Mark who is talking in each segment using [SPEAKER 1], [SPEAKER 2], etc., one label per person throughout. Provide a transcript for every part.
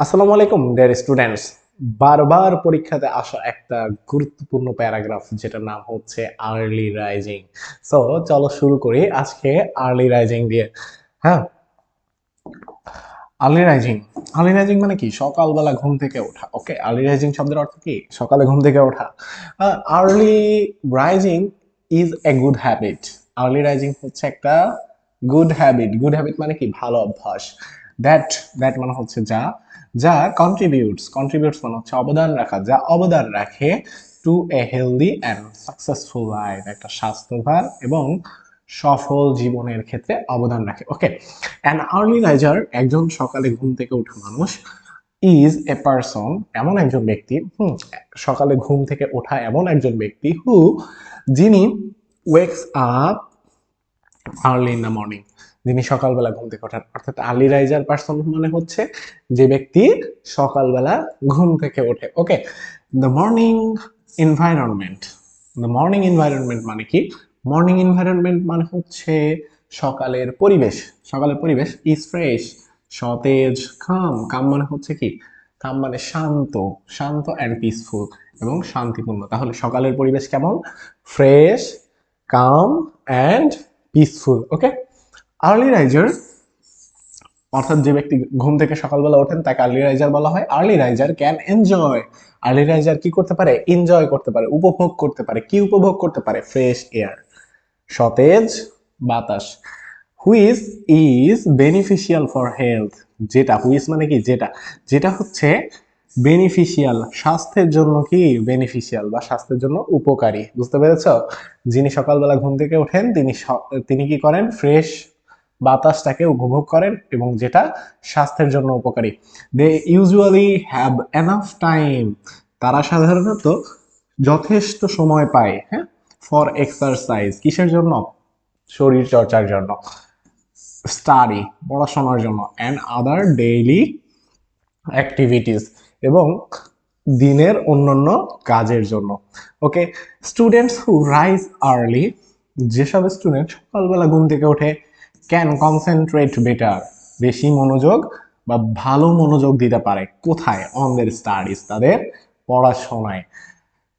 [SPEAKER 1] আসসালামু আলাইকুম dear students. বারবার পরীক্ষাতে আসা একটা গুরুত্বপূর্ণ প্যারাগ্রাফ যেটার নাম হচ্ছে আর্লি রাইজিং। সো চলো শুরু করি আজকে আর্লি রাইজিং দিয়ে। হ্যাঁ, আর্লি রাইজিং। আর্লি রাইজিং মানে কি? সকালবেলা ঘুম থেকে ওঠা। ওকে, আর্লি রাইজিং শব্দের অর্থ কি? সকালে ঘুম থেকে ওঠা। Early rising is a good habit. Early rising হচ্ছে একটা গুড হ্যাবিট। গুড হ্যাবিট মানে কি? ভালো অভ্যাস। দ্যাট দ্যাট মানে হচ্ছে যা, যা কন্ট্রিবিউটস মানে হচ্ছে অবদান রাখা, যা অবদান রাখে to a healthy and successful life, একটা স্বাস্থ্যবান এবং সফল জীবনের ক্ষেত্রে অবদান রাখে। ওকে, অ্যান আর্লি রাইজার, একজন সকালে ঘুম থেকে ওঠা মানুষ, ইজ এ পারসন, এমন একজন ব্যক্তি, সকালে ঘুম থেকে ওঠা এমন একজন ব্যক্তি, যিনি wakes up early in the morning, যিনি সকালবেলা ঘুম থেকে ওঠার, অর্থাৎ আর্লি রাইজার পারসন মানে হচ্ছে যে ব্যক্তি সকালবেলা ঘুম থেকে ওঠে। Okay, the morning environment. The morning environment মানে কি? মর্নিং এনভায়রনমেন্ট মানে হচ্ছে সকালের পরিবেশ। সকালের পরিবেশ ইজ ফ্রেশ, সতেজ। কাম, কাম মানে হচ্ছে কি? কাম মানে শান্ত, শান্ত অ্যান্ড পিসফুল এবং শান্তিপূর্ণ। তাহলে সকালের পরিবেশ কেমন? Fresh, calm and peaceful. Okay, early riser অর্থাৎ যে ব্যক্তি ঘুম থেকে সকালবেলা ওঠেন তাকে আর্লি রাইজার বলা হয়। Early raiser can enjoy, early raiser কি করতে পারে? এনজয় করতে পারে, উপভোগ করতে পারে। কি উপভোগ করতে পারে? ফ্রেশ এয়ার, সতেজ বাতাস। Which is beneficial for health, যেটা, হুইচ মানে কি? যেটা, যেটা হচ্ছে বেনিফিশিয়াল, স্বাস্থ্যের জন্য কি বেনিফিশিয়াল বা স্বাস্থ্যের জন্য উপকারী। বুঝতে পেরেছ? যিনি সকালবেলা ঘুম থেকে ওঠেন তিনি কি করেন? ফ্রেশ বাতাসটাকে উপভোগ করেন এবং যেটা স্বাস্থ্যের জন্য উপকারী। দে ইউজুয়ালি হ্যাভ এনাফ টাইম, তারা সাধারণত যথেষ্ট সময় পায়, হ্যাঁ, ফর এক্সারসাইজ, কিসের জন্য? শরীর চর্চার জন্য, স্টাডি, পড়াশোনার জন্য, অ্যান্ড আদার ডেইলি অ্যাক্টিভিটিস, এবং দিনের অন্যান্য কাজের জন্য। ওকে, স্টুডেন্টস হু রাইজ আর্লি, যেসব স্টুডেন্ট সকালবেলা ঘুম থেকে ওঠে, ক্যান কনসেন্ট্রেট বেটার, বেশি মনোযোগ বা ভালো মনোযোগ দিতে পারে। কোথায়? অন দের স্টাডিজ, তাদের পড়াশোনায়।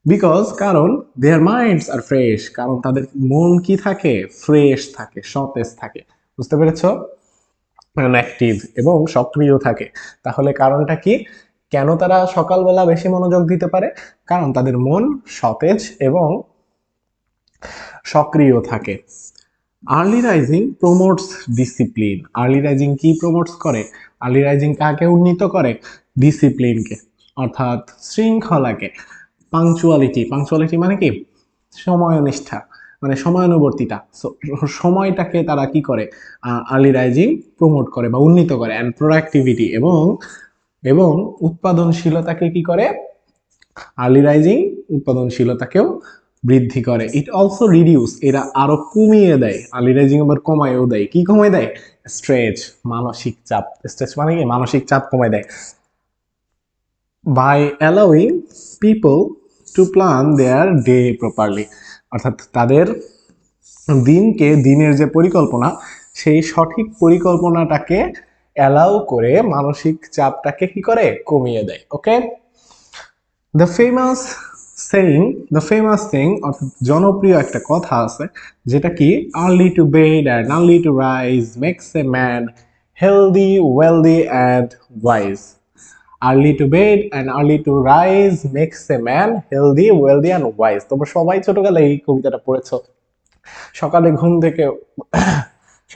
[SPEAKER 1] বিকজ, কারণ দেয়ার মাইন্ডস আর ফ্রেশ, কারণ তাদের মন কি থাকে? ফ্রেশ থাকে, সতেজ থাকে। বুঝতে পেরেছো? অ্যাক্টিভ এবং সক্রিয় থাকে। তাহলে কারণটা কি? কেন তারা সকালবেলা বেশি মনোযোগ দিতে পারে? কারণ তাদের মন সতেজ এবং সক্রিয় থাকে। Early rising promotes discipline. Early rising কি প্রমোটস করে? আর্লি রাইজিং কাকে উন্নীত করে? ডিসিপ্লিনকে, অর্থাৎ শৃঙ্খলাকে। পাংচুয়ালিটি, পাংচুয়ালিটি মানে কি? সময়নিষ্ঠা, মানে সময়ানুবর্তিতা। সময়টাকে তারা কি করে? আর্লি রাইজিং প্রমোট করে বা উন্নীত করে। অ্যান্ড প্রোডাক্টিভিটি, এবং এবং উৎপাদনশীলতাকে কি করে? আর্লি রাইজিং উৎপাদনশীলতাকেও বৃদ্ধি করে। ইট অলসো রিডিউস, এরা আরো কমিয়ে দেয়। আর্লি রাইজিং আবার কমায়ও দেয়। কি কমায় দেয়? স্ট্রেস, মানসিক চাপ। স্ট্রেস মানে কি? মানসিক চাপ কমায় দেয়। By allowing people to plan their day properly, অর্থাৎ তাদের দিনকে, দিনের যে পরিকল্পনা, সেই সঠিক পরিকল্পনাটাকে অ্যালাউ করে মানসিক চাপটাকে কি করে? কমিয়ে দেয়। Okay, the famous saying, the famous saying অর্থাৎ জনপ্রিয় একটা কথা আছে, যেটা কি? Early to bed and early to rise makes a man healthy, wealthy and wise. Early to bed and early to rise makes a man healthy, wealthy and wise. তোমরা সবাই ছোটবেলায় এই কবিতাটা পড়েছো। সকালে ঘুম থেকে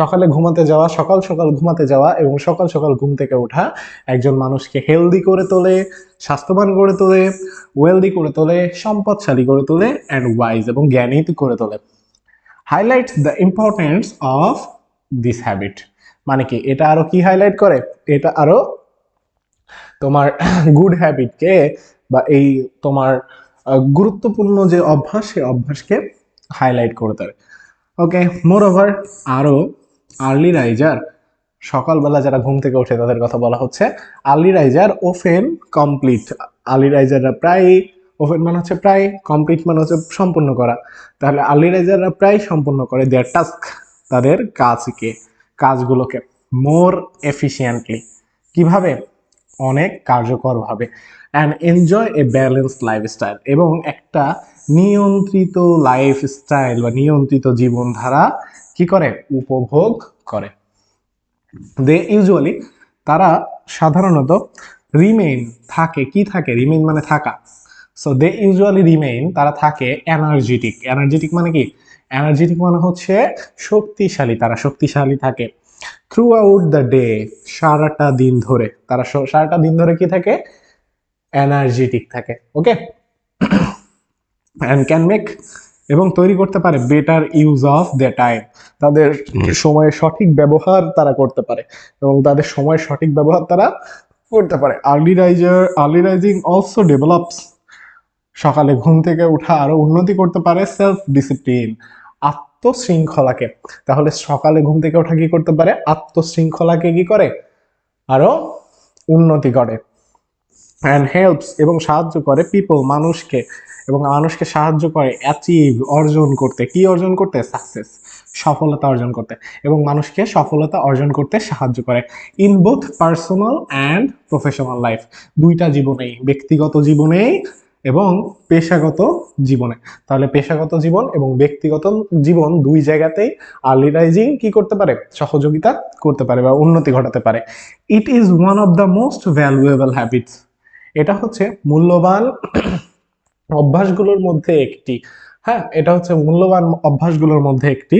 [SPEAKER 1] সকালে ঘুমাতে যাওয়া, সকাল সকাল ঘুমাতে যাওয়া এবং সকাল সকাল ঘুম থেকে ওঠা একজন মানুষকে হেলদি করে তোলে, স্বাস্থ্যবান করে তোলে, ওয়েলদি করে তোলে, সম্পদশালী করে তোলে, অ্যান্ড ওয়াইজ এবং জ্ঞানী করে তোলে। Highlights the importance of this habit, মানে কি? এটা আরো কি হাইলাইট করে? এটা আরো তোমার গুড হ্যাবিটকে বা এই তোমার গুরুত্বপূর্ণ যে অভ্যাস, সেই অভ্যাসকে হাইলাইট করে দেয়। ওকে, মোর ওভার, আরো আর্লি রাইজার, সকালবেলা যারা ঘুম থেকে ওঠে তাদের কথা বলা হচ্ছে। Early riser often complete, early রাইজাররা প্রায়, ওফেন মানে হচ্ছে প্রায়, কমপ্লিট মানে হচ্ছে সম্পূর্ণ করা। তাহলে আর্লি রাইজাররা প্রায় সম্পূর্ণ করে দেয়ার টাস্ক, তাদের কাজগুলোকে মোর এফিসিয়েন্টলি। কিভাবে? অনেক কার্যকরভাবে and enjoy A balance lifestyle, এবং একটা নিয়ন্ত্রিত লাইফস্টাইল বা নিয়ন্ত্রিত জীবনধারা কি করে, উপভোগ করে। দে ইউজুয়ালি, তারা সাধারণত রিমেইন থাকে, কি থাকে, রিমেইন মানে থাকা। সো দে ইউজুয়ালি রিমেইন, তারা থাকে এনার্জেটিক। এনার্জেটিক মানে কি, এনার্জেটিক মানে হচ্ছে শক্তিশালী, তারা শক্তিশালী থাকে। থ্রু আউট দ্য ডে, সারাটা দিন ধরে তারা সারাটা দিন ধরে কি থাকে, এনার্জেটিক থাকে। ওকে, অ্যান্ড ক্যান মেক, এবং তৈরি করতে পারে better use of the time, তাদের সময়ের সঠিক ব্যবহার তারা করতে পারে, এবং তাদের সময়ের সঠিক ব্যবহার তারা করতে পারে। আর্লি রাইজিং অলসো ডেভেলপস, সকালে ঘুম থেকে ওঠা আরো উন্নতি করতে পারে সেলফ ডিসিপ্লিন, আত্মশৃঙ্খলাকে। তাহলে সকালে ঘুম থেকে ওঠা কি করতে পারে, আত্মশৃঙ্খলাকে কি করে, আরো উন্নতি করে। অ্যান্ড হেল্পস, এবং সাহায্য করে পিপল, মানুষকে, এবং মানুষকে সাহায্য করে অ্যাচিভ, অর্জন করতে, কি অর্জন করতে, সাকসেস, সফলতা অর্জন করতে, এবং মানুষকে সফলতা অর্জন করতে সাহায্য করে in both personal and professional life, দুইটা জীবনেই, ব্যক্তিগত জীবনেই এবং পেশাগত জীবনে। তাহলে পেশাগত জীবন এবং ব্যক্তিগত জীবন দুই জায়গাতেই আর্লি রাইজিং কি করতে পারে, সহযোগিতা করতে পারে বা উন্নতি ঘটাতে পারে। It is one of the most valuable habits, এটা হচ্ছে মূল্যবান অভ্যাসগুলোর মধ্যে একটি। হ্যাঁ, এটা হচ্ছে মূল্যবান অভ্যাসগুলোর মধ্যে একটি।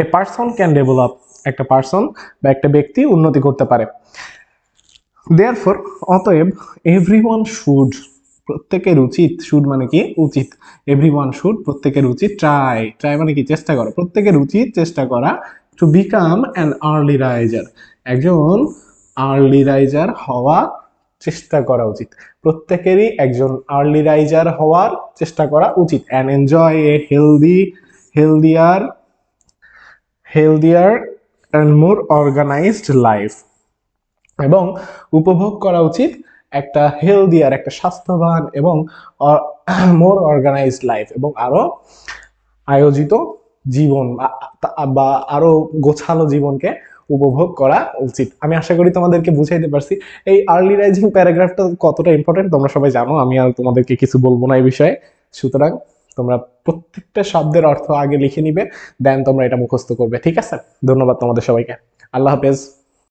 [SPEAKER 1] এ পার্সন ক্যান ডেভেলপ, একটা পার্সন বা একটা ব্যক্তি উন্নতি করতে পারে। দেয়ারফর, অতএব, এভরিওয়ান শুড, প্রত্যেকের উচিত, শুড মানে কি, উচিত, এভরিওয়ান শুড, প্রত্যেকের উচিত, ট্রাই মানে কি, চেষ্টা করা, প্রত্যেকের উচিত চেষ্টা করা, to become an early raiser, একজন আর্লি রাইজার হওয়া চেষ্টা করা উচিত, প্রত্যেকেরই একজন আর্লি রাইজার হওয়ার চেষ্টা করা উচিত। And enjoy a healthier healthier and more organised life, এবং উপভোগ করা উচিত একটা হেলদিয়ার, একটা স্বাস্থ্যবান এবং মোর অর্গানাইজড লাইফ, এবং আরো আয়োজিত জীবন বা আরো গোছালো জীবনকে উপভোগ করা উচিত। আমি আশা করি তোমাদেরকে বুঝাইতে পারছি। এই আর্লি রাইজিং প্যারাগ্রাফটা কতটা ইম্পর্টেন্ট তোমরা সবাই জানো, আমি আর তোমাদেরকে কিছু বলবো না এই বিষয়ে। সুতরাং তোমরা প্রত্যেকটা শব্দের অর্থ আগে লিখে নিবে, দেন তোমরা এটা মুখস্থ করবে, ঠিক আছে? ধন্যবাদ তোমাদের সবাইকে, আল্লাহ হাফেজ।